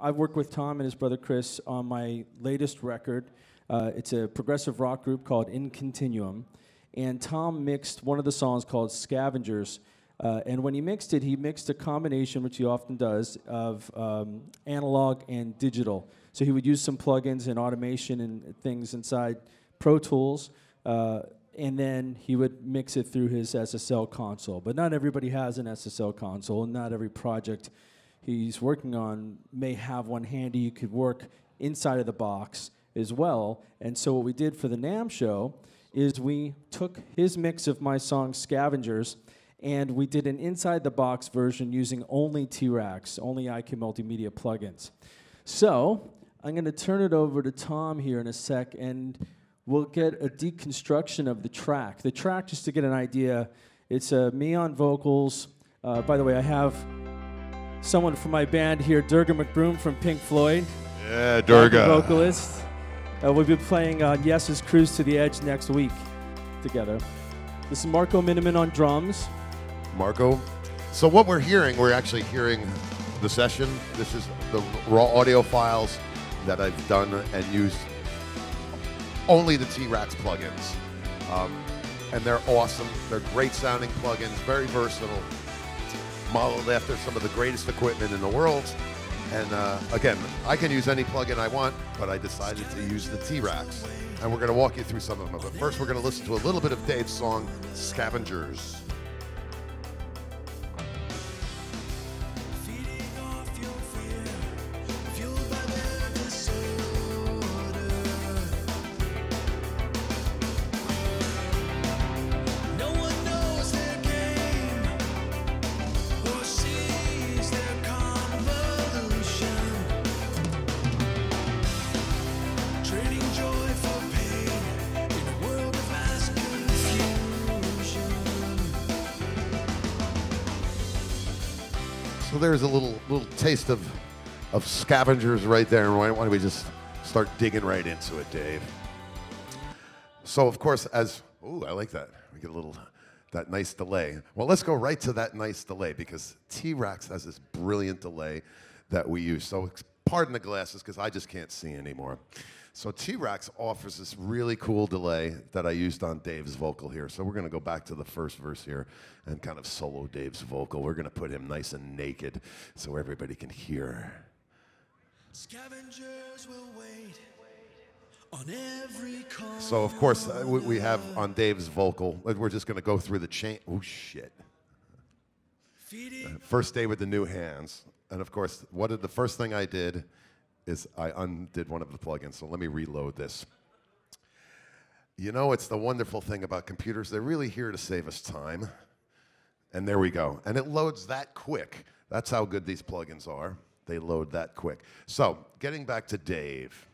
I've worked with Tom and his brother Chris on my latest record. It's a progressive rock group called In Continuum. And Tom mixed one of the songs called Scavengers. And when he mixed it, he mixed a combination, which he often does, of analog and digital. So he would use some plugins and automation and things inside Pro Tools, and then he would mix it through his SSL console. But not everybody has an SSL console, and not every project he's working on may have one handy. You could work inside of the box as well. And so what we did for the NAMM show is we took his mix of my song Scavengers, and we did an inside-the-box version using only T-RackS, only IQ Multimedia plugins. So I'm going to turn it over to Tom here in a sec, and we'll get a deconstruction of the track. The track, just to get an idea, it's me on vocals. By the way, I have someone from my band here, Durga McBroom from Pink Floyd. Yeah, Durga. Vocalist. We'll be playing on Yes's Cruise to the Edge next week together. This is Marco Miniman on drums. Marco. So what we're hearing, we're actually hearing the session. This is the raw audio files that I've done and used only the T-RackS plugins. And they're awesome. They're great sounding plugins, very versatile, modeled after some of the greatest equipment in the world. And again, I can use any plugin I want, but I decided to use the T-RackS. And we're going to walk you through some of them. But first, we're going to listen to a little bit of Dave's song, Scavengers. So there's a little taste of Scavengers right there, and why don't we just start digging right into it, Dave? So of course, ooh, I like that. We get that nice delay. Well, let's go right to that nice delay, because T-RackS has this brilliant delay that we use. So pardon the glasses, because I just can't see anymore. So T-RackS offers this really cool delay that I used on Dave's vocal here. So we're going to go back to the first verse here and kind of solo Dave's vocal. We're going to put him nice and naked so everybody can hear. Scavengers will wait on every call. So of course we have on Dave's vocal, we're just going to go through the chain. Oh shit. First day with the new hands. And of course, the first thing I did is I undid one of the plugins. So let me reload this. You know, it's the wonderful thing about computers. They're really here to save us time. And there we go. And it loads that quick. That's how good these plugins are. They load that quick. So getting back to Dave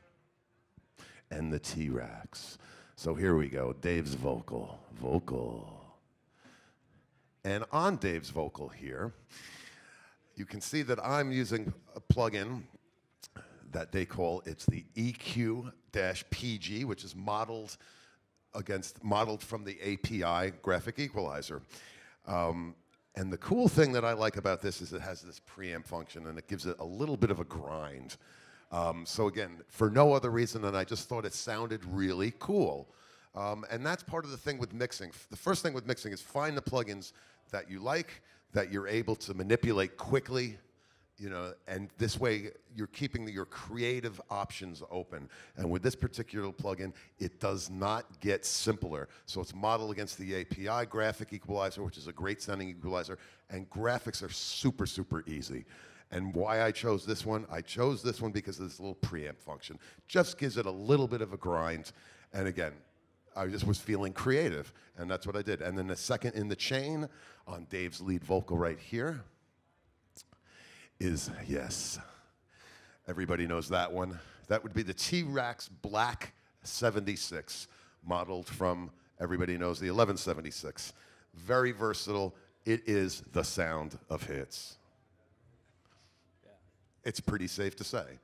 and the T-RackS. So here we go. Dave's vocal. And on Dave's vocal here, you can see that I'm using a plugin that they call, it's the EQ-PG, which is modeled from the API graphic equalizer. And the cool thing that I like about this is it has this preamp function, and it gives it a little bit of a grind. So again, for no other reason than I just thought it sounded really cool. And that's part of the thing with mixing. The first thing with mixing is find the plugins that you like, that you're able to manipulate quickly. You know, and this way you're keeping your creative options open. And with this particular plugin, it does not get simpler. So it's modeled against the API graphic equalizer, which is a great sounding equalizer, and graphics are super, super easy. And why I chose this one? I chose this one because of this little preamp function. Just gives it a little bit of a grind. And again, I just was feeling creative, and that's what I did. And then the second in the chain on Dave's lead vocal right here is, yes, everybody knows that one. That would be the T-RackS Black 76, modeled from, everybody knows, the 1176. Very versatile. It is the sound of hits. Yeah. It's pretty safe to say.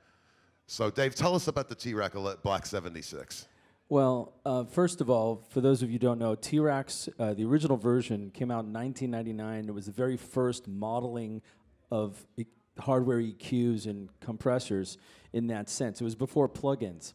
So Dave, tell us about the T-RackS Black 76. Well, first of all, for those of you who don't know, T-RackS, the original version came out in 1999. It was the very first modeling of hardware EQs and compressors in that sense. It was before plugins.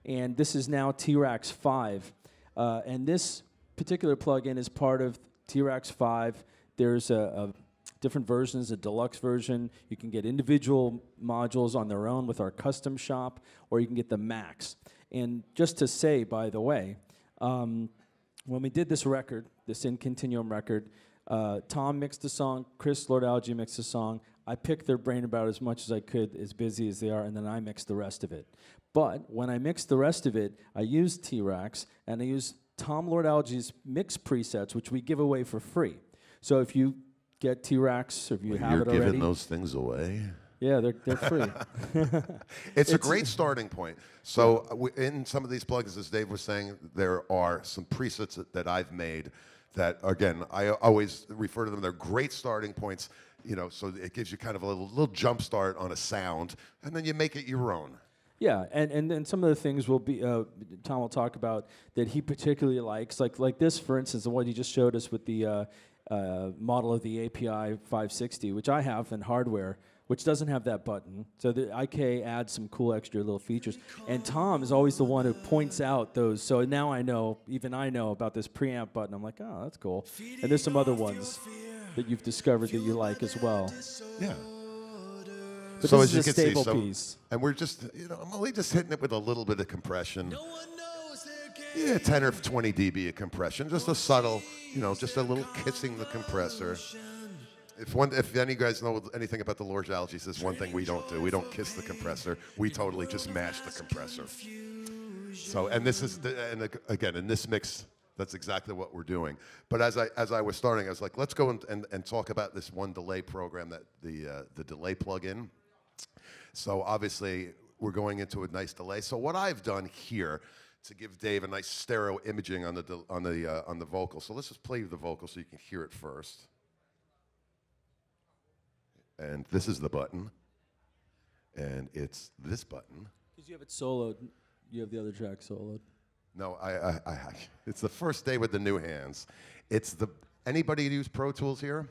And this is now T-RackS 5. And this particular plugin is part of T-RackS 5. There's a different versions, a deluxe version. You can get individual modules on their own with our custom shop, or you can get the max. And just to say, by the way, when we did this record, this In Continuum record, Tom mixed the song, Tom Lord-Alge mixed the song. I picked their brain about as much as I could, as busy as they are, and then I mixed the rest of it. But when I mixed the rest of it, I used T-RackS, and I used Tom Lord-Alge's mix presets, which we give away for free. So if you get T-RackS, or if you have it already... You're giving those things away? Yeah, they're free. It's a great starting point. So in some of these plugins, as Dave was saying, there are some presets that I've made that, again, I always refer to them. They're great starting points, you know, so it gives you kind of a little jump start on a sound, and then you make it your own. Yeah, and then some of the things will be Tom will talk about that he particularly likes, like this, for instance, the one he just showed us with the model of the API 560, which I have in hardware, which doesn't have that button. So the IK adds some cool extra little features. And Tom is always the one who points out those. So now I know, even I know about this preamp button. I'm like, oh, that's cool. And there's some other ones that you've discovered that you like as well. Yeah. But so this as you is a can stable see, piece. and we're just, you know, I'm only just hitting it with a little bit of compression. Yeah, 10 or 20 dB of compression, just a subtle, you know, just a little kissing the compressor. If any of you guys know anything about the Lord-Alge, there's one thing we don't do. We don't kiss the compressor. We totally just mash the compressor. So, and this is, and again, in this mix, that's exactly what we're doing. But as I was starting, I was like, let's go and talk about this one delay program, that the delay plugin. So obviously, we're going into a nice delay. So what I've done here to give Dave a nice stereo imaging on the vocal. So let's just play the vocal so you can hear it first. And this is the button, and it's this button. Because you have it soloed, you have the other track soloed. No, it's the first day with the new hands. Anybody use Pro Tools here?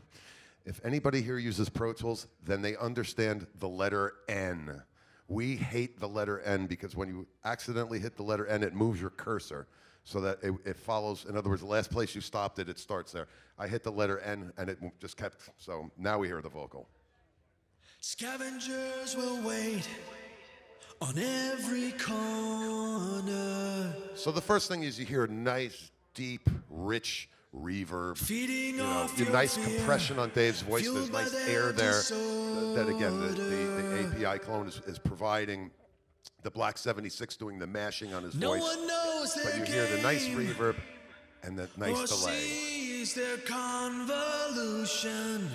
If anybody here uses Pro Tools, then they understand the letter N. We hate the letter N because when you accidentally hit the letter N, it moves your cursor so that it follows. In other words, the last place you stopped it, it starts there. I hit the letter N, and it just kept. So now we hear the vocal. Scavengers will wait on every corner. So the first thing is you hear nice, deep, rich reverb. Feeding off nice compression on Dave's voice. There's nice air there. That again, the API clone is providing. The Black 76 doing the mashing on his voice. One knows but you hear the nice reverb and the nice delay. Their convolution.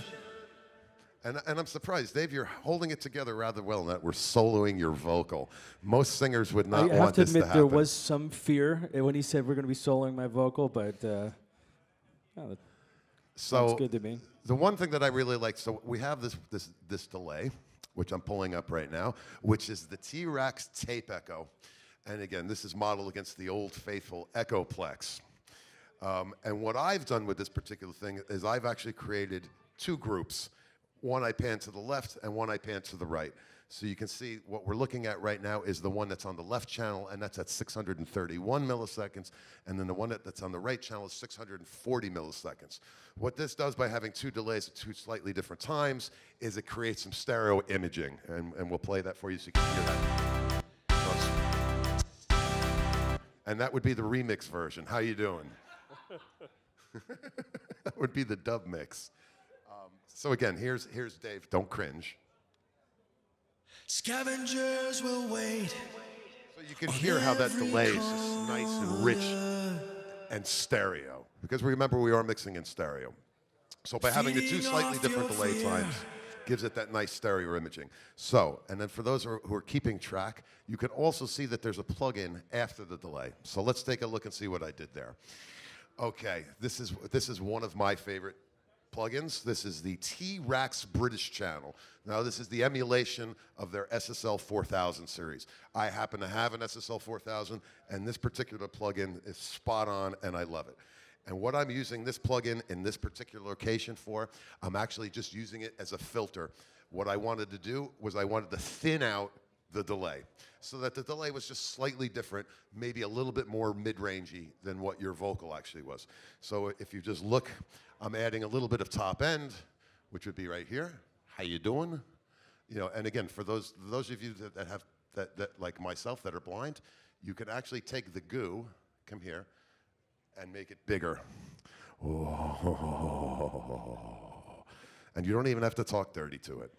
And I'm surprised, Dave, you're holding it together rather well in that we're soloing your vocal. Most singers would not want this to happen. I have to admit, there was some fear when he said we're going to be soloing my vocal, but sounds good to me. The one thing that I really like, so we have this delay, which I'm pulling up right now, which is the T-RackS tape echo. And again, this is modeled against the old faithful Echoplex. And what I've done with this particular thing is I've actually created two groups. One I pan to the left and one I pan to the right. So you can see what we're looking at right now is the one that's on the left channel, and that's at 631 milliseconds. And then the one that's on the right channel is 640 milliseconds. What this does by having two delays at two slightly different times is it creates some stereo imaging. And we'll play that for you so you can hear that. And that would be the remix version. How you doing? That would be the dub mix. So again, here's Dave. Don't cringe. Scavengers will wait. So you can hear how that delay is just nice and rich and stereo. Because remember, we are mixing in stereo. So by having the two slightly different delay times, gives it that nice stereo imaging. So, and then for those who are keeping track, you can also see that there's a plug-in after the delay. So let's take a look and see what I did there. Okay, this is one of my favorite plugins. This is the T-RackS British channel. Now this is the emulation of their SSL 4000 series. I happen to have an SSL 4000, and this particular plugin is spot on, and I love it. And what I'm using this plugin in this particular location for, I'm actually just using it as a filter. What I wanted to do was I wanted to thin out the delay so that the delay was just slightly different, maybe a little bit more mid-rangey than what your vocal actually was. So if you just look, I'm adding a little bit of top end, which would be right here. How you doing? You know, and again, for those of you that have that like myself that are blind, you can actually take the goo, come here, and make it bigger. Oh. And you don't even have to talk dirty to it.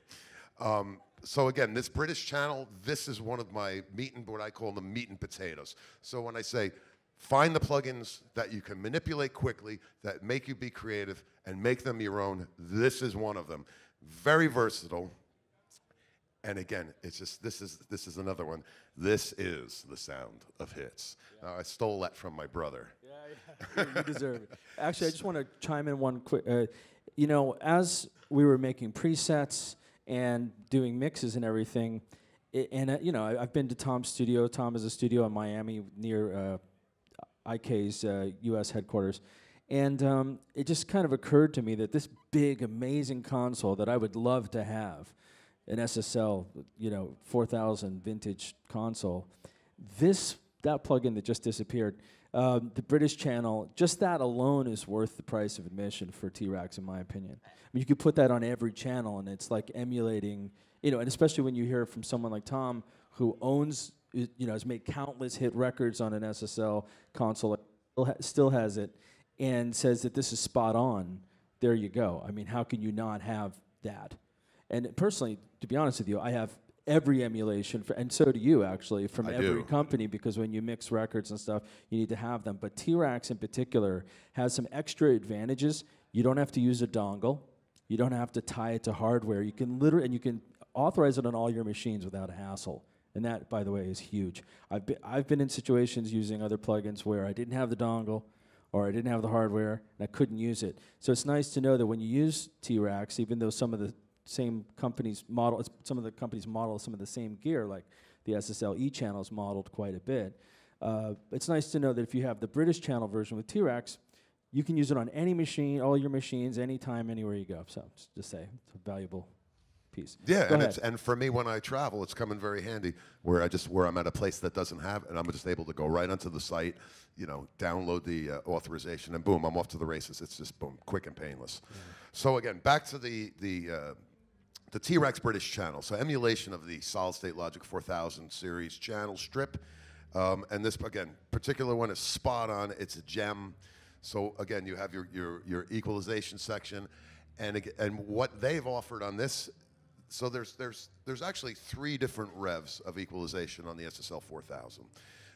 So again, this British channel, this is one of my what I call the meat and potatoes. So when I say, find the plugins that you can manipulate quickly, that make you be creative, and make them your own, this is one of them. Very versatile. And again, it's just, this is another one. This is the sound of hits. Yeah. I stole that from my brother. Yeah. You deserve it. Actually, I just want to chime in one quick, you know, as we were making presets and doing mixes and everything, you know, I've been to Tom's studio. Tom has a studio in Miami near IK's U.S. headquarters. And it just kind of occurred to me that this big, amazing console that I would love to have, an SSL, you know, 4000 vintage console, that plugin that just disappeared, the British channel, just that alone is worth the price of admission for T-RackS, in my opinion. I mean, you could put that on every channel, and it's like emulating, you know, and especially when you hear it from someone like Tom, who owns, you know, has made countless hit records on an SSL console, still has it, and says that this is spot on. There you go. I mean, how can you not have that? And personally, to be honest with you, I have every emulation, and so do you, actually, from every company, because when you mix records and stuff, you need to have them. But T-RackS in particular has some extra advantages. You don't have to use a dongle. You don't have to tie it to hardware. You can literally, and you can authorize it on all your machines without a hassle. And that, by the way, is huge. I've been in situations using other plugins where I didn't have the dongle, or I didn't have the hardware, and I couldn't use it. So it's nice to know that when you use T-RackS, even though some of the same companies model, some of the companies model some of the same gear, like the SSL E channels modeled quite a bit. It's nice to know that if you have the British channel version with T-RackS, you can use it on any machine, all your machines, anytime, anywhere you go. So just say it's a valuable piece. Yeah, and for me when I travel, it's come in very handy where I'm at a place that doesn't have it, and I'm just able to go right onto the site, you know, download the authorization, and boom, I'm off to the races. It's just boom, quick and painless. Yeah. So again, back to the T-RackS British channel. So emulation of the Solid State Logic 4000 series channel strip, and this again particular one is spot on. It's a gem. So again, you have your equalization section, and what they've offered on this. So there's actually 3 different revs of equalization on the SSL 4000.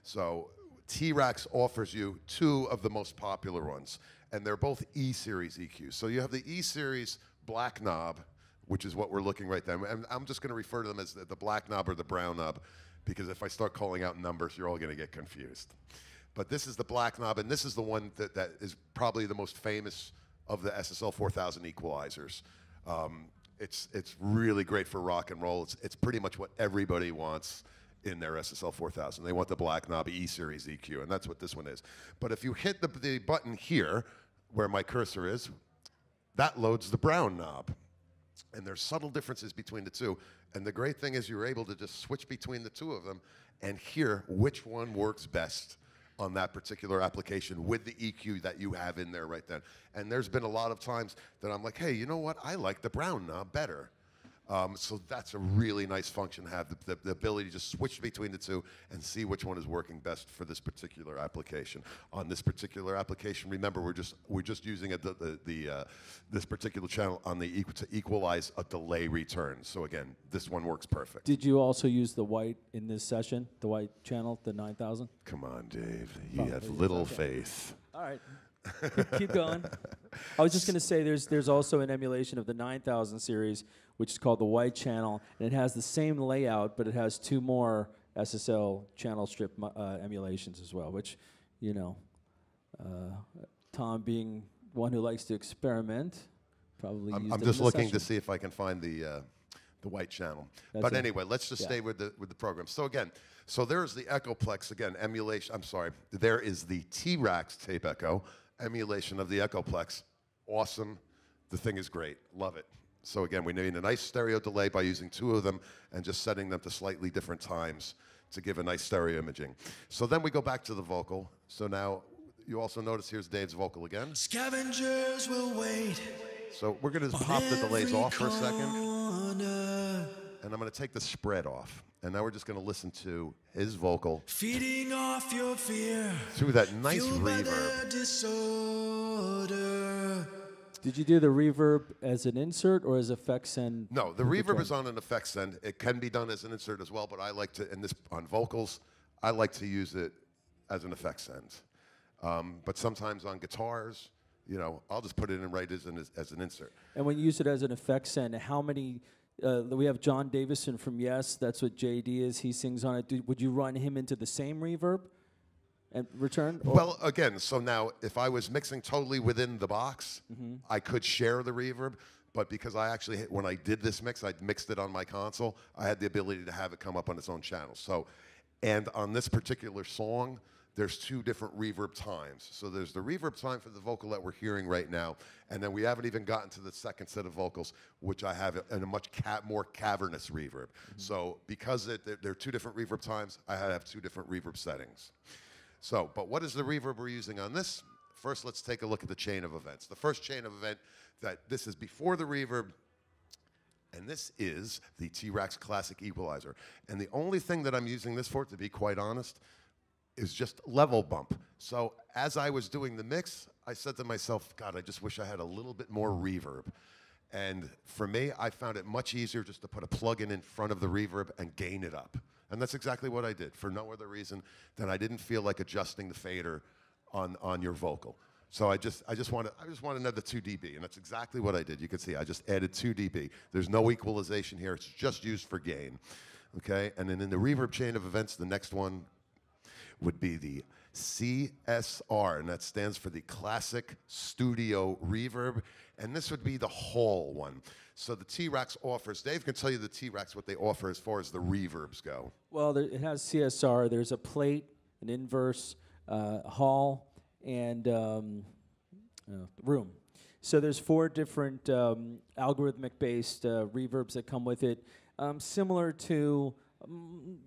So T-RackS offers you 2 of the most popular ones, and they're both E-series EQs. So you have the E-series black knob, which is what we're looking right there. And I'm just going to refer to them as the black knob or the brown knob, because if I start calling out numbers, you're all going to get confused. But this is the black knob, and this is the one that is probably the most famous of the SSL 4000 equalizers. It's really great for rock and roll. It's pretty much what everybody wants in their SSL 4000. They want the black knob E-series EQ, and that's what this one is. But if you hit the button here, where my cursor is, that loads the brown knob. And there's subtle differences between the two. And the great thing is you're able to just switch between the 2 of them and hear which one works best on that particular application with the EQ that you have in there right then. And there's been a lot of times that I'm like, hey, you know what? I like the brown knob better. So that's a really nice function to have, the ability to just switch between the 2 and see which one is working best for this particular application. On this particular application, remember, we're just using this particular channel on the to equalize a delay return. So again, this one works perfect. Did you also use the white in this session, the white channel, the 9000? Come on, Dave. You have little faith. All right. Keep going. I was just going to say there's also an emulation of the 9000 series, which is called the white channel, and it has the same layout, but it has 2 more SSL channel strip emulations as well, which, you know, Tom being one who likes to experiment, probably used I'm it just in the looking session. to see if I can find the white channel. That's but it. anyway, let's just stay with the program. So again, so there's the Echoplex, again, emulation, I'm sorry, there is the T-RackS Tape Echo, emulation of the Echoplex. Awesome. The thing is great. Love it. So again, we need a nice stereo delay by using 2 of them and just setting them to slightly different times to give a nice stereo imaging. So then we go back to the vocal. So now you also notice here's Dave's vocal again. Scavengers will wait. So we're going to pop the delays off for a second. And I'm going to take the spread off. And now we're just going to listen to his vocal. Feeding off your fear. Through that nice Fueled by reverb. their disorder. Did you do the reverb as an insert or as effects and? No, the reverb is on an effects end. It can be done as an insert as well, but I like to, on vocals, I like to use it as an effects end. But sometimes on guitars, you know, I'll just put it in right as an insert. And when you use it as an effects end, how many? We have John Davison from Yes. That's what JD is. He sings on it. Would you run him into the same reverb and return? Or? Well, again, so now if I was mixing totally within the box, I could share the reverb. But because I actually, when I did this mix, I mixed it on my console, I had the ability to have it come up on its own channel. So, and on this particular song, there's 2 different reverb times. So there's the reverb time for the vocal that we're hearing right now, and then we haven't even gotten to the second set of vocals, which I have in a much more cavernous reverb. So because there are 2 different reverb times, I have 2 different reverb settings. So, but what is the reverb we're using on this? First, let's take a look at the chain of events. The first chain of event, this is before the reverb, and this is the T-RackS Classic Equalizer. And the only thing that I'm using this for, to be quite honest, is just level bump. So as I was doing the mix, I said to myself, God, I just wish I had a little bit more reverb. And for me, I found it much easier just to put a plug-in in front of the reverb and gain it up. And that's exactly what I did, for no other reason than I didn't feel like adjusting the fader on your vocal. So I just want another 2 dB, and that's exactly what I did. You can see I just added 2 dB. There's no equalization here. It's just used for gain. Okay, and then in the reverb chain of events, the next one would be the CSR, and that stands for the Classic Studio Reverb, and this would be the Hall one. So the T-RackS offers, Dave can tell you the T-RackS what they offer as far as the reverbs go. Well, it has CSR. There's a plate, an inverse, Hall, and room. So there's 4 different algorithmic-based reverbs that come with it, similar to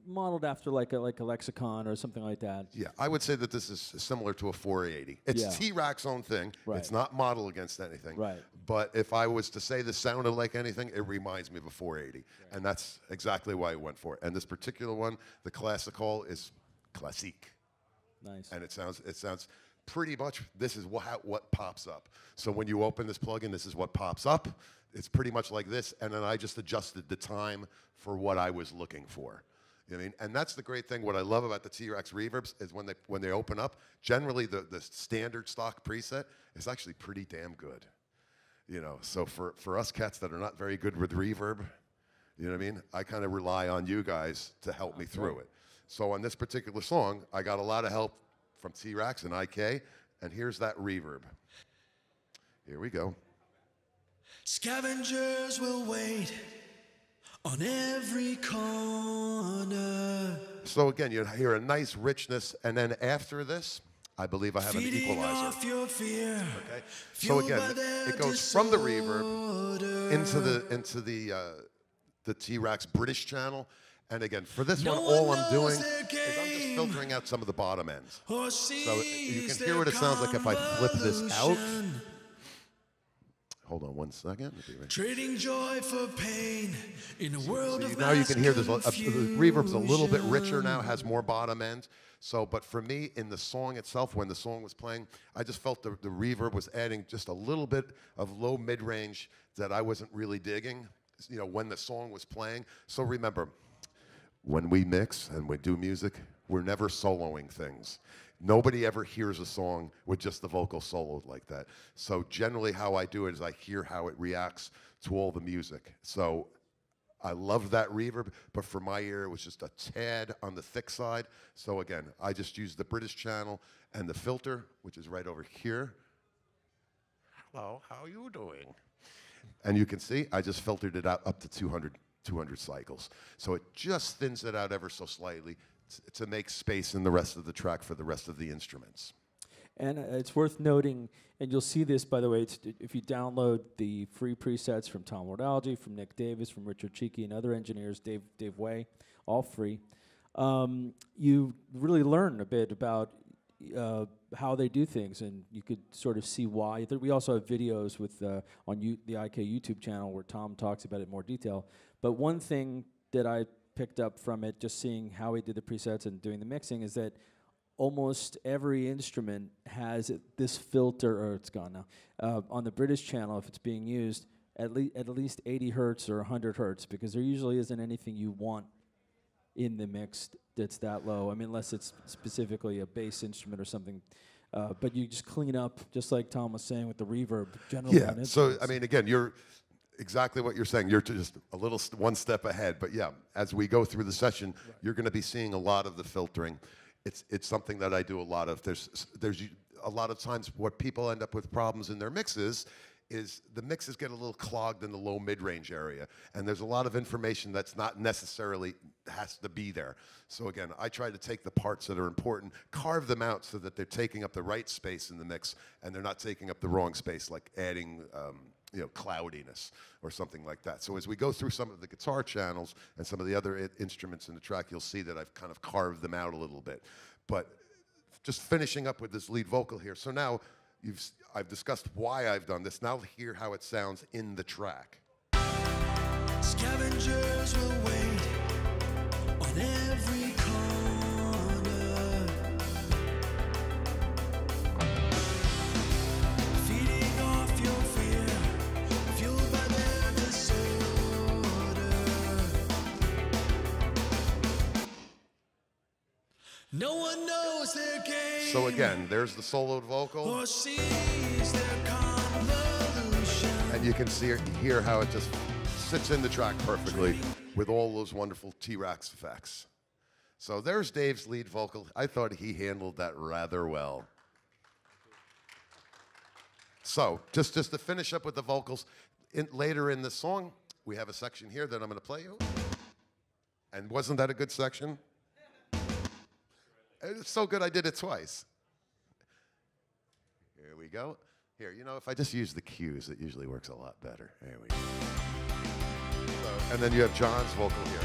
modeled after like a lexicon or something like that. Yeah, I would say that this is similar to a 480. It's T-RackS' own thing. Right. It's not modeled against anything. Right. But if I was to say this sounded like anything, it reminds me of a 480. Right. And that's exactly why I went for it. And this particular one, the Classic Hall, is classique. Nice. And it sounds pretty much, this is what pops up. So when you open this plugin, this is what pops up. It's pretty much like this, and then I just adjusted the time for what I was looking for. You know what I mean? And that's the great thing. What I love about the T-RackS reverbs is when they open up, generally the standard stock preset is actually pretty damn good. You know, so for us cats that are not very good with reverb, you know what I mean? I kind of rely on you guys to help me through it. So on this particular song, I got a lot of help from T-RackS and IK, and here's that reverb. Here we go. Scavengers will wait on every corner. So again, you hear a nice richness, and then after this, I believe I have an equalizer. Off your fear. Okay. So again, it goes from the reverb into the T-RackS British channel, and again, for this one, all I'm doing is I'm just filtering out some of the bottom ends. So you can hear what it sounds like if I flip this out. Hold on 1 second. Trading joy for pain in a world of now you can hear the reverb's a little bit richer now, has more bottom end. So, but for me, in the song itself, when the song was playing, I just felt the reverb was adding just a little bit of low mid-range that I wasn't really digging, you know, when the song was playing. So remember, when we mix and we do music, we're never soloing things. Nobody ever hears a song with just the vocal soloed like that. So generally how I do it is I hear how it reacts to all the music. So I love that reverb, but for my ear, it was just a tad on the thick side. So again, I just used the British channel and the filter, which is right over here. Hello, how are you doing? And you can see, I just filtered it out up to 200 cycles. So it just thins it out ever so slightly to make space in the rest of the track for the rest of the instruments. And it's worth noting, and you'll see this, by the way, if you download the free presets from Tom Lord-Alge, from Nick Davis, from Richard Cheeky, and other engineers, Dave Way, all free, you really learn a bit about how they do things, and you could sort of see why. We also have videos with on the IK YouTube channel where Tom talks about it in more detail. But one thing that I picked up from it, just seeing how he did the presets and doing the mixing, is that almost every instrument has this filter, or it's gone now, on the British channel, if it's being used, at least 80 hertz or 100 hertz, because there usually isn't anything you want in the mix that's that low. I mean, unless it's specifically a bass instrument or something. But you just clean up, just like Tom was saying with the reverb. Generally, yeah, so, I mean, again, you're exactly what you're saying. You're just a little one step ahead. But yeah, as we go through the session, you're going to be seeing a lot of the filtering. It's something that I do a lot of. There's a lot of times what people end up with problems in their mixes is the mixes get a little clogged in the low mid-range area, and there's a lot of information that's not necessarily has to be there. So again, I try to take the parts that are important, carve them out so that they're taking up the right space in the mix, and they're not taking up the wrong space, like adding cloudiness or something like that. So as we go through some of the guitar channels and some of the other instruments in the track, you'll see that I've kind of carved them out a little bit. But just finishing up with this lead vocal here. So now I've discussed why I've done this. Now hear how it sounds in the track. Scavengers will wait on every corner, feeding off your fear, fueled by their disorder. No one knows their game. So again, there's the soloed vocal. Or sees their convolution. And you can hear how it just sits in the track perfectly with all those wonderful T-RackS effects. So there's Dave's lead vocal. I thought he handled that rather well. So just to finish up with the vocals, later in the song, we have a section here that I'm going to play you. And wasn't that a good section? It's so good I did it twice. Here we go. Here, if I just use the cues, it usually works a lot better. There we go. So, and then you have John's vocal here.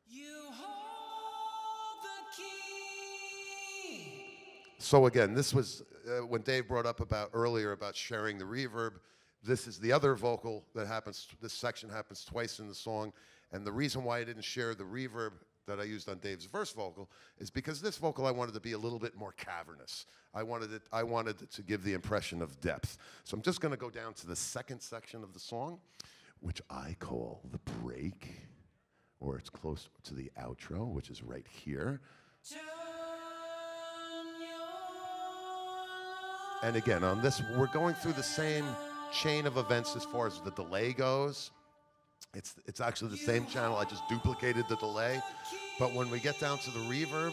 You hold the key. So again, this was when Dave brought up earlier about sharing the reverb. This is the other vocal that happens. This section happens twice in the song. And the reason why I didn't share the reverb that I used on Dave's verse vocal is because this vocal I wanted to be a little bit more cavernous. I wanted it to give the impression of depth. So I'm just going to go down to the second section of the song, which I call the break, or it's close to the outro, which is right here. And again, on this, we're going through the same chain of events as far as the delay goes. It's actually the same channel. I just duplicated the delay. But when we get down to the reverb,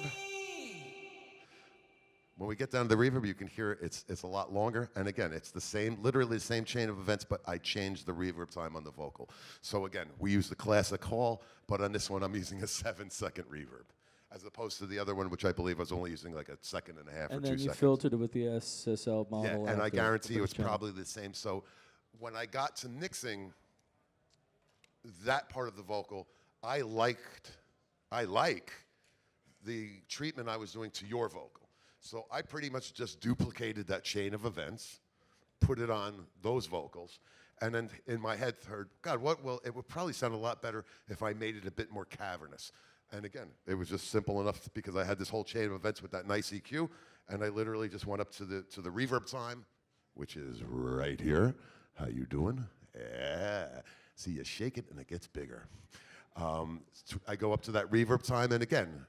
you can hear it's a lot longer. And again, it's the same, literally the same chain of events, but I changed the reverb time on the vocal. So again, we use the classic call, but on this one, I'm using a 7-second reverb, as opposed to the other one, which I believe I was only using like a 1.5 seconds or 2 seconds. And then you filtered it with the SSL model. Yeah, and I guarantee you it's probably the same. So when I got to mixing that part of the vocal, I like the treatment I was doing to your vocal. So I pretty much just duplicated that chain of events, put it on those vocals, and then in my head heard, God, it would probably sound a lot better if I made it a bit more cavernous. And again, it was just simple enough because I had this whole chain of events with that nice EQ, and I literally just went up to the reverb time, which is right here. How you doing? Yeah. See, you shake it and it gets bigger. I go up to that reverb time, and again,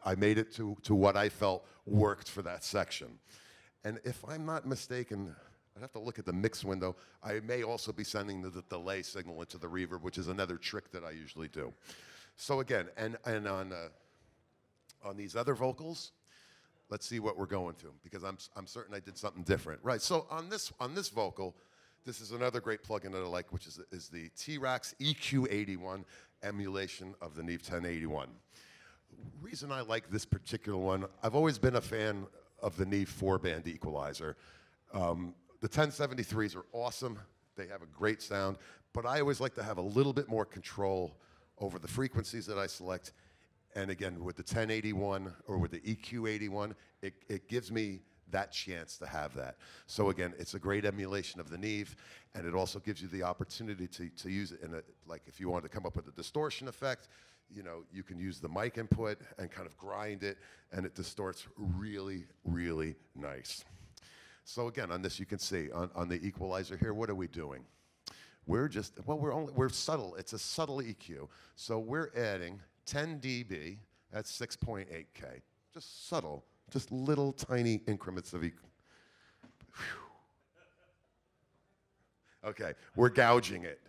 I made it to what I felt worked for that section. And if I'm not mistaken, I'd have to look at the mix window. I may also be sending the delay signal into the reverb, which is another trick that I usually do. So again, and on these other vocals, let's see what we're going to, because I'm certain I did something different. Right, so on this vocal, this is another great plugin that I like, which is the T-RackS EQ81. emulation of the Neve 1081. Reason I like this particular one, I've always been a fan of the Neve 4-band equalizer. The 1073s are awesome. They have a great sound, but I always like to have a little bit more control over the frequencies that I select. And again, with the 1081 or with the EQ81, it gives me that chance to have that. So again, it's a great emulation of the Neve, and it also gives you the opportunity to use it in a, like if you want to come up with a distortion effect, you know, you can use the mic input and kind of grind it, and it distorts really, really nice. So again, on this you can see, on the equalizer here, what are we doing? We're just, well, we're subtle. It's a subtle EQ. So we're adding 10 dB at 6.8K. Just subtle, just little tiny increments of EQ. Okay, we're gouging it.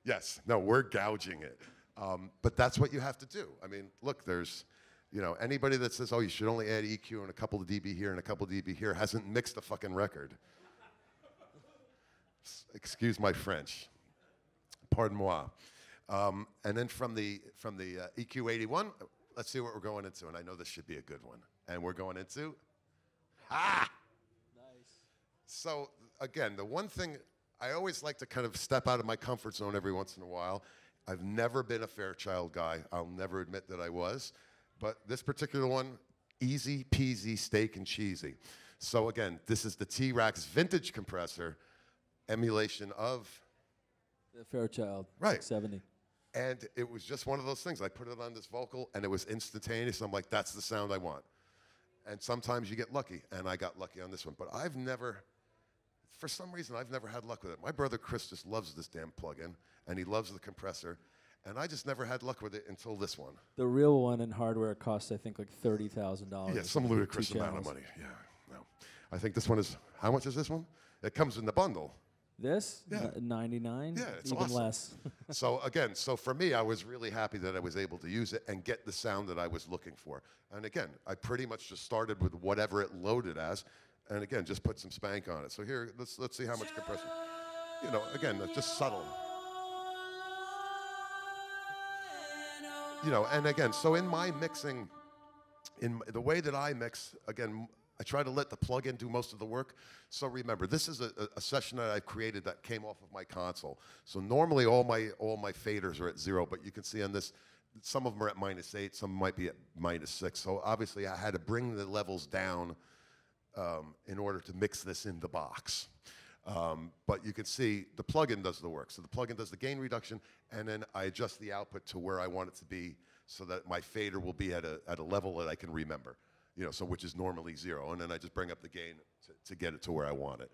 Yes, no, we're gouging it. But that's what you have to do. I mean, look, there's, you know, anybody that says, oh, you should only add EQ and a couple of dB here and a couple of dB here hasn't mixed a fucking record. Excuse my French. Pardon moi. And then from the EQ81, let's see what we're going into. And I know this should be a good one. And we're going into, Nice. So again, the one thing, I always like to kind of step out of my comfort zone every once in a while. I've never been a Fairchild guy. I'll never admit that I was. But this particular one, easy peasy, steak and cheesy. So again, this is the T-RackS vintage compressor emulation of The Fairchild, right. 670. And it was just one of those things. I put it on this vocal, and it was instantaneous. I'm like, that's the sound I want. And sometimes you get lucky, and I got lucky on this one. But I've never, for some reason, I've never had luck with it. My brother Chris just loves this damn plug-in, and he loves the compressor. And I just never had luck with it until this one. The real one in hardware costs, I think, like $30,000. Yeah, some ludicrous amount of money. Yeah, no. I think this one is, how much is this one? It comes in the bundle. This? Yeah. 99? Yeah, it's even awesome. less. So again, so for me, I was really happy that I was able to use it and get the sound that I was looking for. And again, I pretty much just started with whatever it loaded as, and again, just put some spank on it. So here, let's see how much compression. You know, again, just subtle. You know, and again, so in my mixing, in the way that I mix, again, I try to let the plug-in do most of the work. So remember, this is a session that I've created that came off of my console. So normally all my faders are at 0, but you can see on this, some of them are at -8, some might be at -6. So obviously I had to bring the levels down in order to mix this in the box. But you can see the plug-in does the work. So the plug-in does the gain reduction, and then I adjust the output to where I want it to be so that my fader will be at a level that I can remember. You know, so which is normally 0, and then I just bring up the gain to get it to where I want it.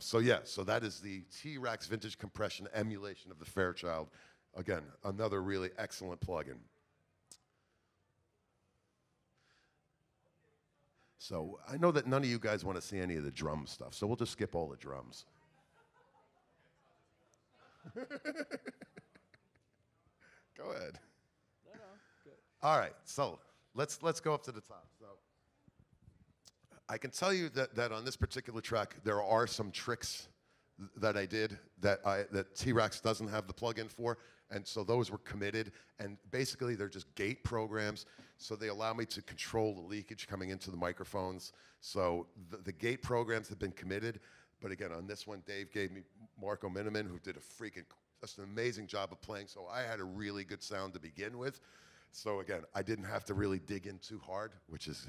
So yeah, so that is the T-RackS vintage compression emulation of the Fairchild. Again, another really excellent plugin. So I know that none of you guys want to see any of the drum stuff, so we'll just skip all the drums. Go ahead. No, good. All right, so let's go up to the top. So I can tell you that on this particular track, there are some tricks that I did that T-RackS doesn't have the plug-in for, and so those were committed, and basically they're just gate programs, so they allow me to control the leakage coming into the microphones. So the gate programs have been committed, but again, on this one, Dave gave me Marco Miniman, who did just an amazing job of playing, so I had a really good sound to begin with. So again, I didn't have to really dig in too hard, which is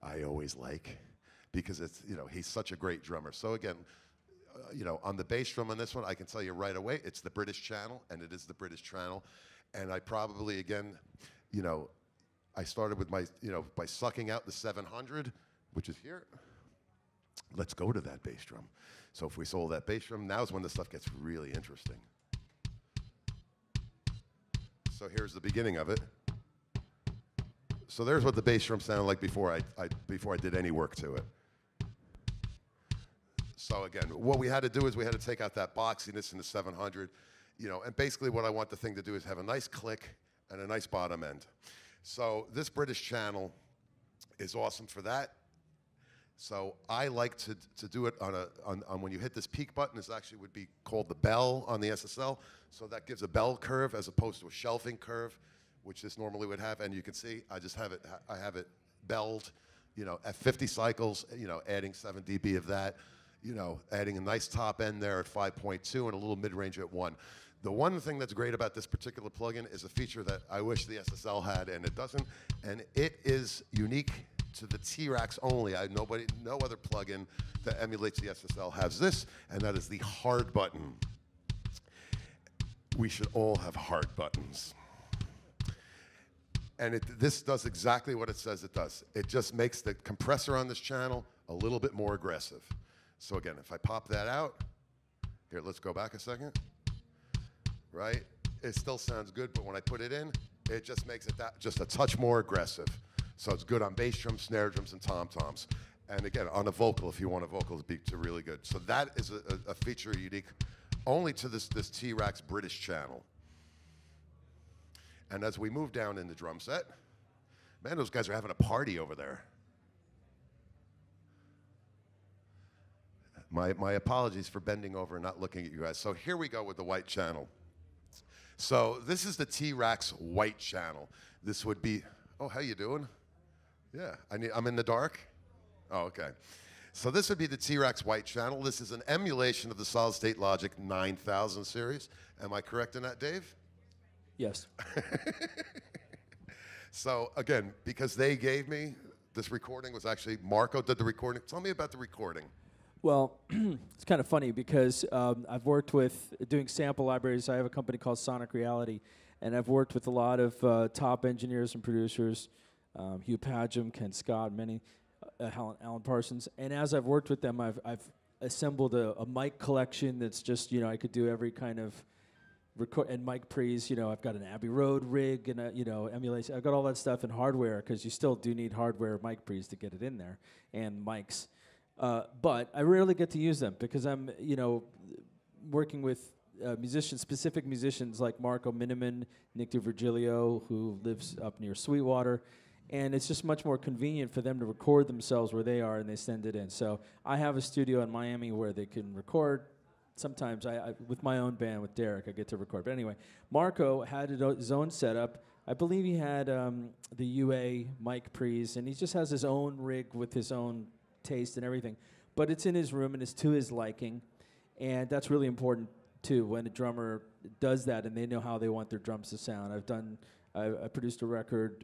I always like, because it's, you know, he's such a great drummer. So again, you know, on the bass drum on this one, I can tell you right away, it's the British channel, and it is the British channel. And I probably, again, you know, I started with my, you know, by sucking out the 700, which is here. Let's go to that bass drum. So if we sold that bass drum, now's when the stuff gets really interesting. So here's the beginning of it. So there's what the bass drum sounded like before I did any work to it. So again, what we had to do is we had to take out that boxiness in the 700, you know, and basically what I want the thing to do is have a nice click and a nice bottom end. So this British channel is awesome for that. So I like to do it on when you hit this peak button. This actually would be called the bell on the SSL. So that gives a bell curve as opposed to a shelving curve, which this normally would have. And you can see I just have it. I have it belled, at 50 cycles. Adding 7 dB of that. Adding a nice top end there at 5.2 and a little mid range at 1. The one thing that's great about this particular plugin is a feature that I wish the SSL had and it doesn't, and it is unique to the T-RackS only. No other plugin that emulates the SSL has this, and that is the hard button. We should all have hard buttons. And this does exactly what it says it does. It just makes the compressor on this channel a little bit more aggressive. So again, if I pop that out, here, let's go back a second. Right? It still sounds good, but when I put it in, it just makes it just a touch more aggressive. So it's good on bass drums, snare drums, and tom-toms. And again, on a vocal, if you want a vocal to be really good. So that is a feature unique only to this T-RackS British channel. And as we move down in the drum set, man, those guys are having a party over there. My apologies for bending over and not looking at you guys. So here we go with the white channel. So this is the T-RackS white channel. This would be, oh, how you doing? Yeah, I'm in the dark? Oh, okay. So this would be the T-RackS white channel. This is an emulation of the Solid State Logic 9000 series. Am I correct in that, Dave? Yes. So again, because they gave me, this recording was actually, Marco did the recording. Tell me about the recording. Well, it's kind of funny because I've worked with doing sample libraries. I have a company called Sonic Reality, and I've worked with a lot of top engineers and producers, Hugh Padgham, Ken Scott, many, Alan Parsons. And as I've worked with them, I've assembled a mic collection that's just, I could do every kind of record, and mic pre's, I've got an Abbey Road rig and emulation. I've got all that stuff in hardware because you still do need hardware mic pre's to get it in there, and mics. But I rarely get to use them because I'm, working with musicians, specific musicians like Marco Miniman, Nick DiVirgilio, who lives up near Sweetwater, and it's just much more convenient for them to record themselves where they are and they send it in. So I have a studio in Miami where they can record. Sometimes with my own band, with Derek, I get to record. But anyway, Marco had his own setup. I believe he had the UA mic pre's, and he just has his own rig with his own taste and everything, but it's in his room and it's to his liking, and that's really important too when a drummer does that and they know how they want their drums to sound. I produced a record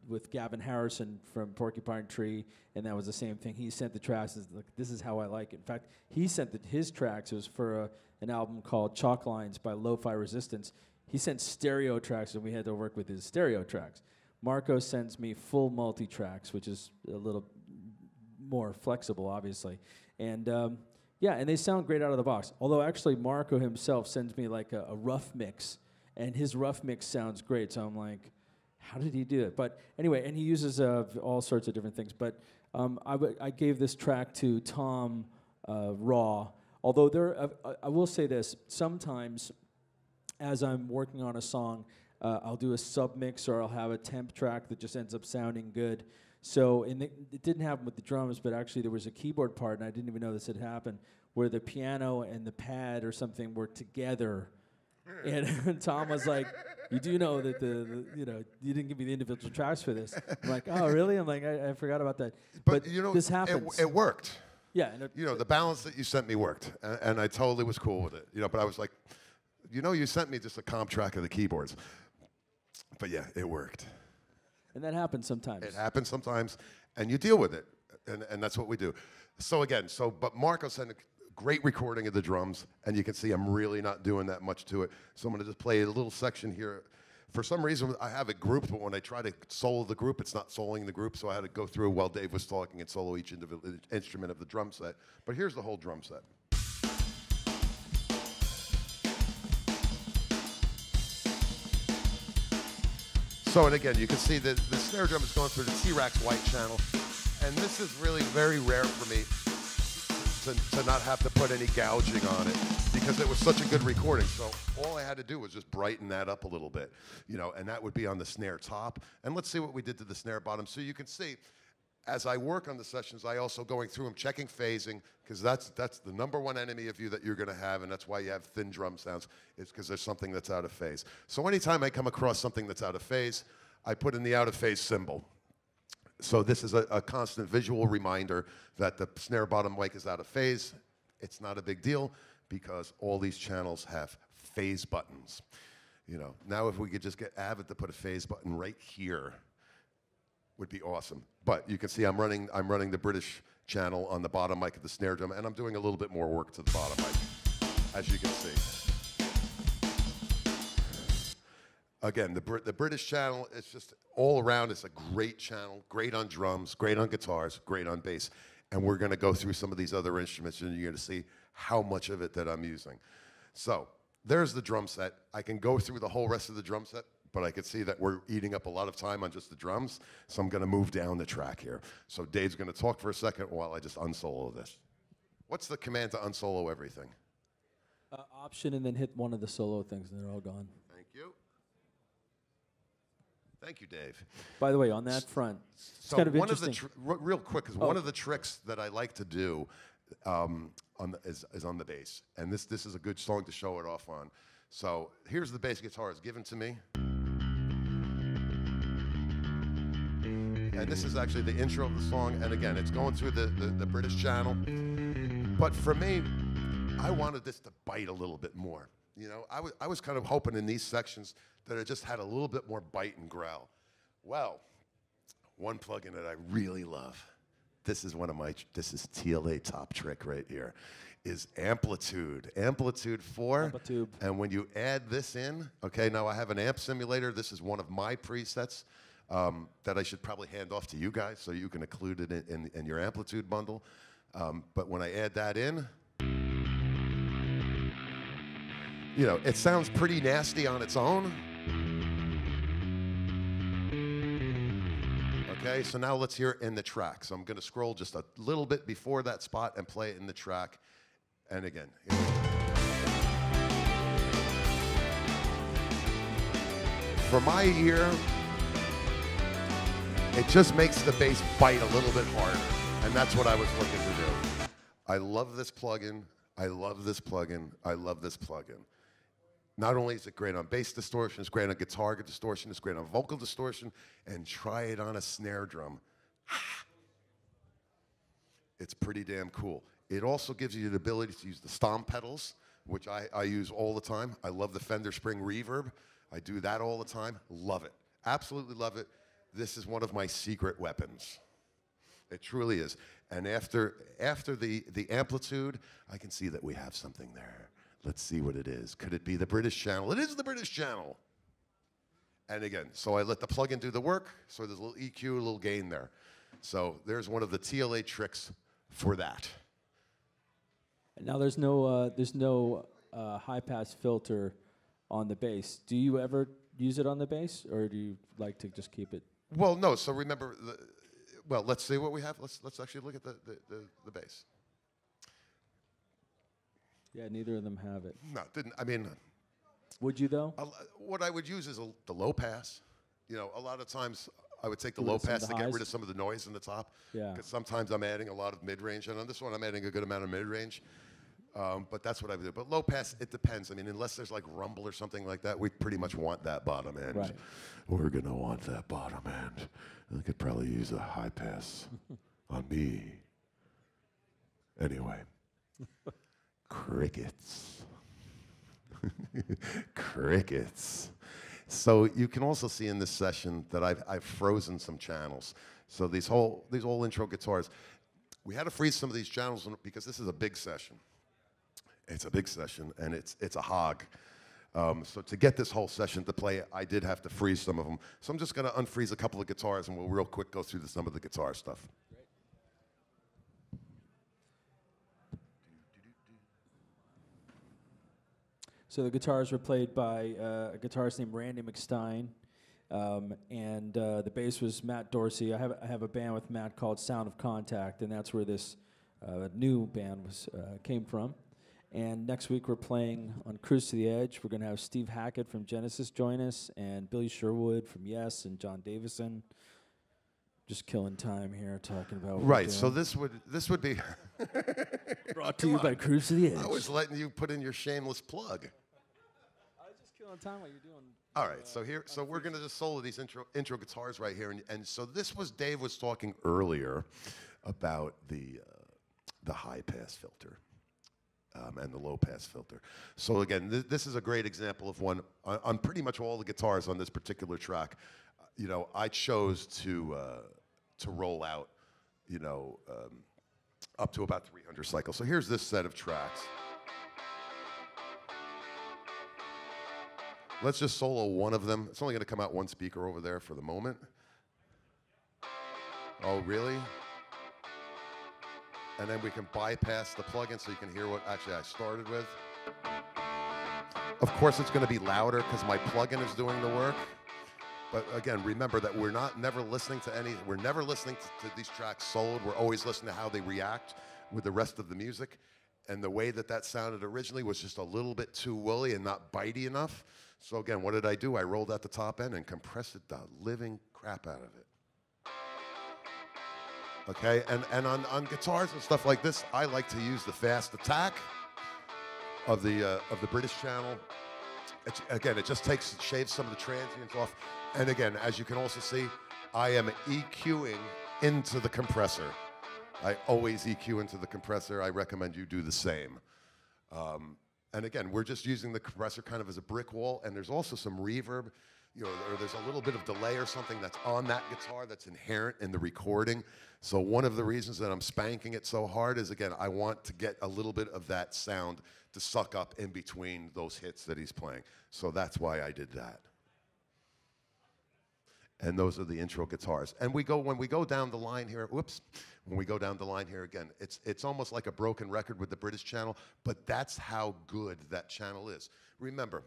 with Gavin Harrison from Porcupine Tree, and that was the same thing. He sent the tracks as like, this is how I like it. In fact, he sent his tracks. It was for an album called Chalk Lines by Lo-Fi Resistance. He sent stereo tracks, and we had to work with his stereo tracks. Marco sends me full multi-tracks, which is a little more flexible, obviously. And yeah, and they sound great out of the box. Although actually Marco himself sends me like a rough mix, and his rough mix sounds great. So I'm like, how did he do it? But anyway, and he uses all sorts of different things. But I gave this track to Tom raw. Although I will say this, sometimes as I'm working on a song, I'll do a submix or I'll have a temp track that just ends up sounding good. So it didn't happen with the drums, but actually there was a keyboard part, and I didn't even know this had happened, where the piano and the pad or something were together. And Tom was like, you do know that you didn't give me the individual tracks for this. I'm like, oh, really? I'm like, I forgot about that. But this happens. It worked. Yeah. And the balance that you sent me worked, and I totally was cool with it. But I was like, you sent me just a comp track of the keyboards. But yeah, it worked. And that happens sometimes. It happens sometimes, and you deal with it, and that's what we do. So again, but Marco sent a great recording of the drums, and you can see I'm really not doing that much to it. So I'm going to just play a little section here. For some reason, I have it grouped, but when I try to solo the group, it's not soloing the group, so I had to go through while Dave was talking and solo each individual instrument of the drum set. But here's the whole drum set. So, and again, you can see that the snare drum is going through the T-RackS white channel, and this is really very rare for me to not have to put any gouging on it because it was such a good recording. So all I had to do was just brighten that up a little bit, and that would be on the snare top. And let's see what we did to the snare bottom. So you can see, as I work on the sessions, I also going through them, checking phasing, because that's the number one enemy of you that you're going to have, and that's why you have thin drum sounds, is because there's something that's out of phase. So anytime I come across something that's out of phase, I put in the out of phase symbol. So this is a constant visual reminder that the snare bottom mic is out of phase. It's not a big deal because all these channels have phase buttons. You know, now if we could just get Avid to put a phase button right here, would be awesome. But you can see I'm running the British channel on the bottom mic of the snare drum, and I'm doing a little bit more work to the bottom mic, as you can see. Again, the British channel, it's just all around, it's a great channel, great on drums, great on guitars, great on bass. And we're gonna go through some of these other instruments, and you're gonna see how much of it that I'm using. So there's the drum set. I can go through the whole rest of the drum set, but I can see that we're eating up a lot of time on just the drums, so I'm gonna move down the track here. So Dave's gonna talk for a second while I just unsolo this. What's the command to unsolo everything? Option and then hit one of the solo things and they're all gone. Thank you. Thank you, Dave. By the way, on that front, it's So kind of one interesting. of the real quick, because one of the tricks that I like to do is on the bass, and this is a good song to show it off on. So here's the bass guitar, it's given to me. And this is actually the intro of the song, and again, it's going through the British channel. But for me, I wanted this to bite a little bit more. You know, I was kind of hoping in these sections that it just had a little bit more bite and growl. Well, one plugin that I really love, this is TLA top trick right here, is Amplitude. Amplitude 4. Amplitude. And when you add this in, okay, now I have an amp simulator. This is one of my presets that I should probably hand off to you guys so you can include it in your Amplitude bundle. But when I add that in, you know, it sounds pretty nasty on its own. Okay, so now let's hear it in the track. So I'm gonna scroll just a little bit before that spot and play it in the track. And again, here we go. For my ear, it just makes the bass bite a little bit harder. And that's what I was looking to do. I love this plugin. I love this plugin. I love this plugin. Not only is it great on bass distortion, it's great on guitar distortion, it's great on vocal distortion, and try it on a snare drum. It's pretty damn cool. It also gives you the ability to use the stomp pedals, which I use all the time. I love the Fender Spring Reverb. I do that all the time. Love it. Absolutely love it. This is one of my secret weapons. It truly is. And after the amplitude, I can see that we have something there. Let's see what it is. Could it be the British channel? It is the British channel. And again, so I let the plugin do the work, so there's a little EQ, a little gain there. So there's one of the TLA tricks for that. Now there's no high pass filter on the bass. Do you ever use it on the bass, or do you like to just keep it? Well, no. So remember, well, let's see what we have. Let's actually look at the bass. Yeah, neither of them have it. No, didn't. I mean, would you though? What I would use is the low pass. You know, a lot of times I would take the Give it low some of pass the to get highs? rid of some of the noise in the top. Yeah. Because sometimes I'm adding a lot of mid-range, and on this one I'm adding a good amount of mid-range. But that's what I would do. But low pass, it depends. I mean, unless there's like rumble or something like that, we pretty much want that bottom end. Right. We're gonna want that bottom end. I could probably use a high pass on me. Anyway, crickets. Crickets. So you can also see in this session that I've frozen some channels. So these whole intro guitars, we had to freeze some of these channels because this is a big session. It's a big session, and it's a hog. So to get this whole session to play, I did have to freeze some of them. So I'm just going to unfreeze a couple of guitars, and we'll real quick go through some of the guitar stuff. So the guitars were played by a guitarist named Randy McStein, and the bass was Matt Dorsey. I have a band with Matt called Sound of Contact, and that's where this new band came from. And next week we're playing on Cruise to the Edge. We're going to have Steve Hackett from Genesis join us, and Billy Sherwood from Yes, and John Davison. Just killing time here, talking about what Right. we're So doing. this would be Brought to you by Cruise to the Edge. I was letting you put in your shameless plug. I was just killing time while you're doing. All right, so we're gonna just solo these intro guitars right here, and so this was Dave was talking earlier about the high pass filter and the low pass filter. So again, this is a great example of one on pretty much all the guitars on this particular track. You know, I chose to roll out, you know, up to about 300 cycles. So here's this set of tracks. Let's just solo one of them. It's only going to come out one speaker over there for the moment. Oh, really? And then we can bypass the plugin so you can hear what actually I started with. Of course, it's going to be louder because my plugin is doing the work. But again, remember that we're never listening to we're never listening to these tracks soloed. We're always listening to how they react with the rest of the music. And the way that sounded originally was just a little bit too woolly and not bitey enough. So again, what did I do? I rolled out the top end and compressed the living crap out of it. Okay, and on guitars and stuff like this, I like to use the fast attack of the British channel. Again, it just shaves some of the transients off. And again, as you can also see, I am EQing into the compressor. I always EQ into the compressor. I recommend you do the same. And again, we're just using the compressor kind of as a brick wall, and there's also some reverb, you know, or there's a little bit of delay or something that's on that guitar that's inherent in the recording. So one of the reasons that I'm spanking it so hard is, again, I want to get a little bit of that sound to suck up in between those hits that he's playing. So that's why I did that. And those are the intro guitars. And when we go down the line here, whoops, when we go down the line here again, it's almost like a broken record with the British channel, but that's how good that channel is. Remember,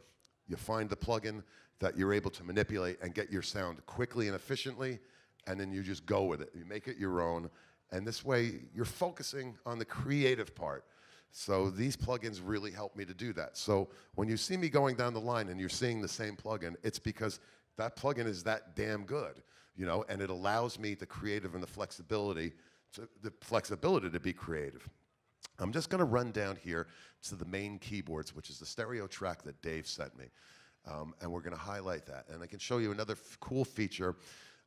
you find the plugin that you're able to manipulate and get your sound quickly and efficiently, and then you just go with it. You make it your own, and this way you're focusing on the creative part. So these plugins really help me to do that. So when you see me going down the line and you're seeing the same plugin, it's because that plugin is that damn good, you know, and it allows me the creative and the flexibility to be creative. I'm just going to run down here to the main keyboards, which is the stereo track that Dave sent me, and we're going to highlight that. And I can show you another cool feature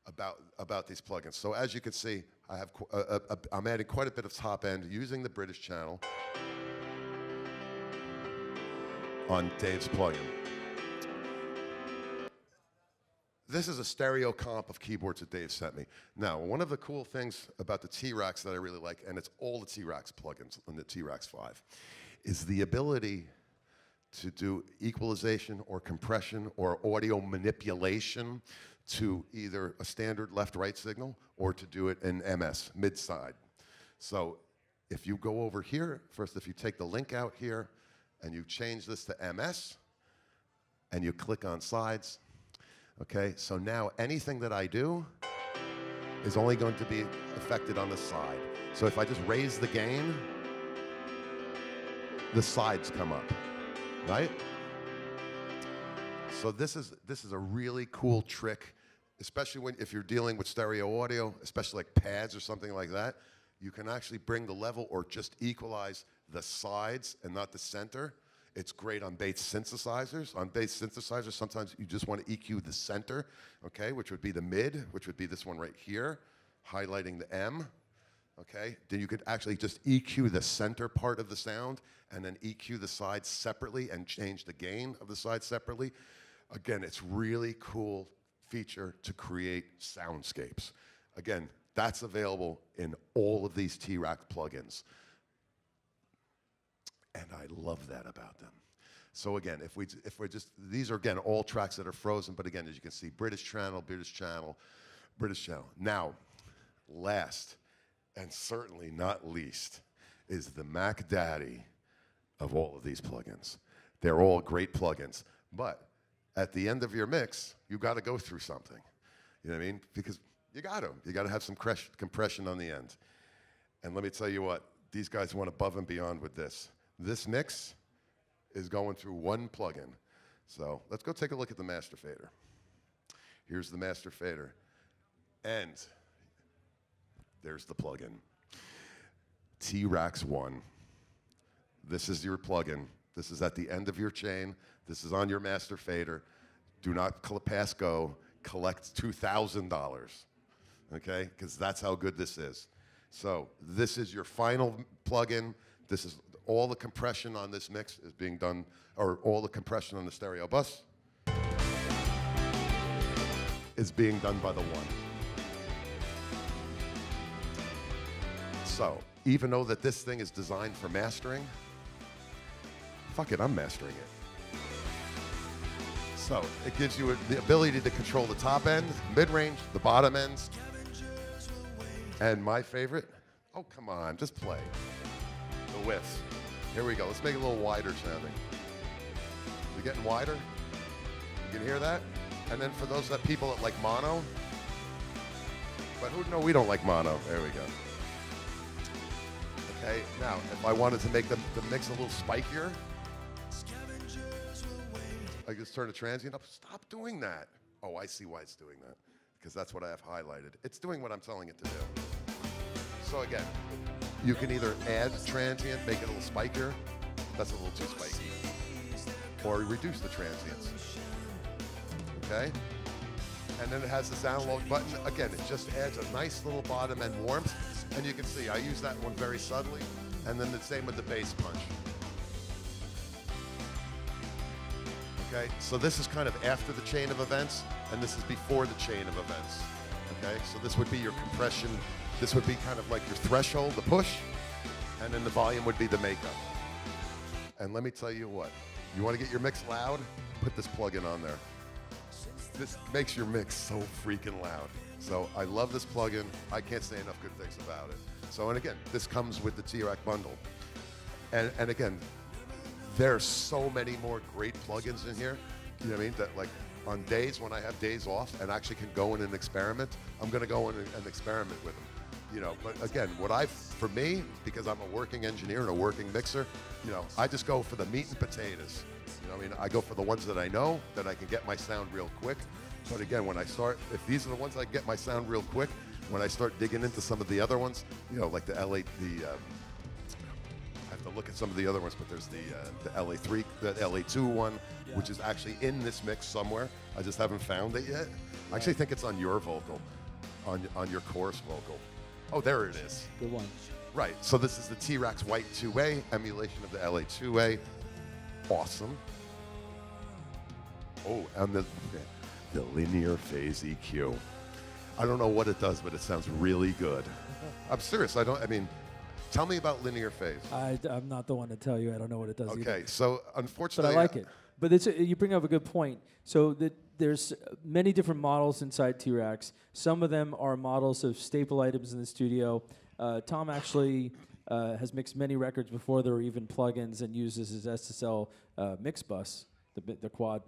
about these plugins. So as you can see, I'm adding quite a bit of top end using the British channel on Dave's plugin. This is a stereo comp of keyboards that Dave sent me. Now, one of the cool things about the T-RackS that I really like, and it's all the T-RackS plugins on the T-RackS 5, is the ability to do equalization or compression or audio manipulation to either a standard left-right signal or to do it in MS, mid-side. So if you go over here, first if you take the link out here and you change this to MS and you click on sides, okay, so now anything that I do is only going to be affected on the side. So if I just raise the gain, the sides come up, right? So this is a really cool trick, especially if you're dealing with stereo audio, especially like pads or something like that. You can actually bring the level or just equalize the sides and not the center. It's great on bass synthesizers. On bass synthesizers, sometimes you just want to EQ the center, okay, which would be the mid, which would be this one right here, highlighting the M, okay? Then you could actually just EQ the center part of the sound and then EQ the sides separately and change the gain of the sides separately. Again, it's really cool feature to create soundscapes. Again, that's available in all of these T-RackS plugins. And I love that about them. So again, if we're just, these are again all tracks that are frozen, but again, as you can see, British channel, British channel, British channel. Now, last and certainly not least is the Mac Daddy of all of these plugins. They're all great plugins, but at the end of your mix, you got to go through something. You know what I mean? Because you got to have some compression on the end. And let me tell you what, these guys went above and beyond with this. This mix is going through one plugin. So let's go take a look at the master fader. Here's the master fader. And There's the plugin. T-RackS 1. This is your plugin. This is at the end of your chain. This is on your master fader. Do not pass go. Collect $2,000. Okay? Because that's how good this is. So this is your final plugin. This is all the compression on this mix is being done, or all the compression on the stereo bus is being done by the one. So even though that this thing is designed for mastering, fuck it, I'm mastering it. So it gives you the ability to control the top end, mid-range, the bottom ends, and my favorite, oh come on, just play, the width. Here we go, let's make it a little wider sounding. We're getting wider, you can hear that? And then for those people that like mono, but who know we don't like mono, there we go. Okay, now if I wanted to make the mix a little spikier, I just turn the transient up. Stop doing that. Oh, I see why it's doing that. Because that's what I have highlighted. It's doing what I'm telling it to do. So again, you can either add transient, make it a little spikier. That's a little too spiky. Or reduce the transients. Okay? And then it has this download button. Again, it just adds a nice little bottom end warmth. And you can see I use that one very subtly. And then the same with the bass punch. Okay, so this is kind of after the chain of events, and this is before the chain of events. Okay, so this would be your compression. This would be kind of like your threshold, the push, and then the volume would be the makeup. And let me tell you what, you want to get your mix loud? Put this plugin on there. This makes your mix so freaking loud. So I love this plugin. I can't say enough good things about it. So, and again, this comes with the T-RackS bundle. And again, there's so many more great plugins in here, you know what I mean, that like on days when I have days off and actually can go in and experiment, I'm gonna go in and experiment with them, you know. But again, for me, because I'm a working engineer and a working mixer, you know, I just go for the meat and potatoes. You know what I mean? I go for the ones that I know, that I can get my sound real quick. But again, when I start, if these are the ones I can get my sound real quick, when I start digging into some of the other ones, you know, like the I have to look at some of the other ones, but there's the LA3, the LA2 one, yeah, which is actually in this mix somewhere. I just haven't found it yet. I actually think it's on your vocal, on your chorus vocal. Oh, there it is. Good one. Right, so this is the T-RackS White 2A, emulation of the LA2A. Awesome. Oh, and the linear phase EQ. I don't know what it does, but it sounds really good. I'm serious, tell me about linear phase. I'm not the one to tell you. I don't know what it does either. Okay, so unfortunately... But I like it. But you bring up a good point. So there's many different models inside T-RackS. Some of them are models of staple items in the studio. Tom actually has mixed many records before there were even plugins and uses his SSL mix bus, the quad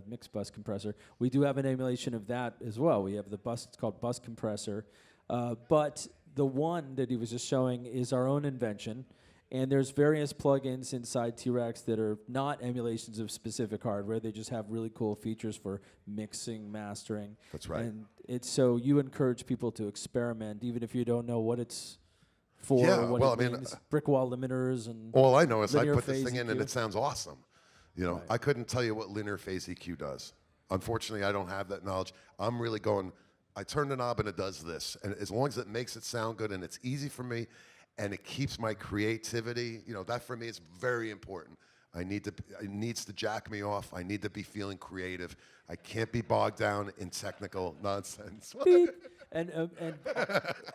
mix bus compressor. We do have an emulation of that as well. We have the bus, it's called Bus Compressor. But the one that he was just showing is our own invention. And there's various plugins inside T-RackS that are not emulations of specific hardware. They just have really cool features for mixing, mastering. That's right. And it's so you encourage people to experiment, even if you don't know what it's for. Yeah, or what well, it means. Brick wall limiters and all I know is I linear put this phase thing in EQ. and it sounds awesome. You know, Right. I couldn't tell you what linear phase EQ does. Unfortunately, I don't have that knowledge. I'm really going, I turn the knob and it does this. And as long as it makes it sound good and it's easy for me and it keeps my creativity, you know, that for me is very important. It needs to jack me off. I need to be feeling creative. I can't be bogged down in technical nonsense. Beep. And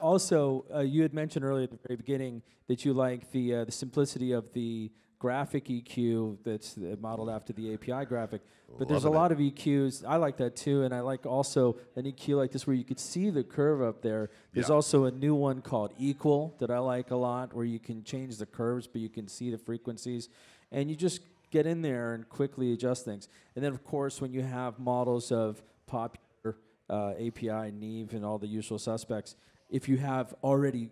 also, you had mentioned earlier at the very beginning that you like the simplicity of the graphic EQ that's modeled after the API graphic. But there's a lot of EQs. I like that too, and I like also an EQ like this where you could see the curve up there. There's also a new one called Equal that I like a lot, where you can change the curves, but you can see the frequencies. And you just get in there and quickly adjust things. And then, of course, when you have models of popular API, Neve, and all the usual suspects, if you're already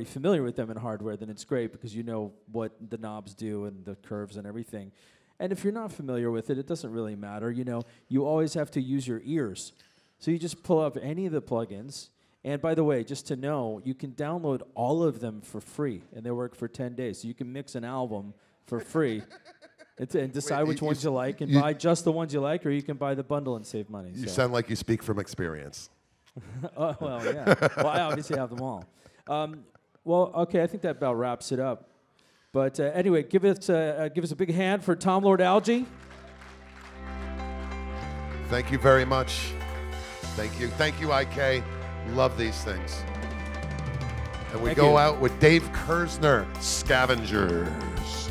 familiar with them in hardware, then it's great because you know what the knobs do and the curves and everything. And if you're not familiar with it, it doesn't really matter. You know, you always have to use your ears. So you just pull up any of the plugins And by the way, just to know, you can download all of them for free, and they work for 10 days. So you can mix an album for free and decide which ones you like and buy just the ones you like, or you can buy the bundle and save money. You sound like you speak from experience. Well, yeah. Well, I obviously have them all. Well, okay, I think that about wraps it up. But anyway, give us a big hand for Tom Lord-Alge. Thank you very much. Thank you. Thank you, IK. Love these things. And we go out with Dave Kerzner, Scavengers.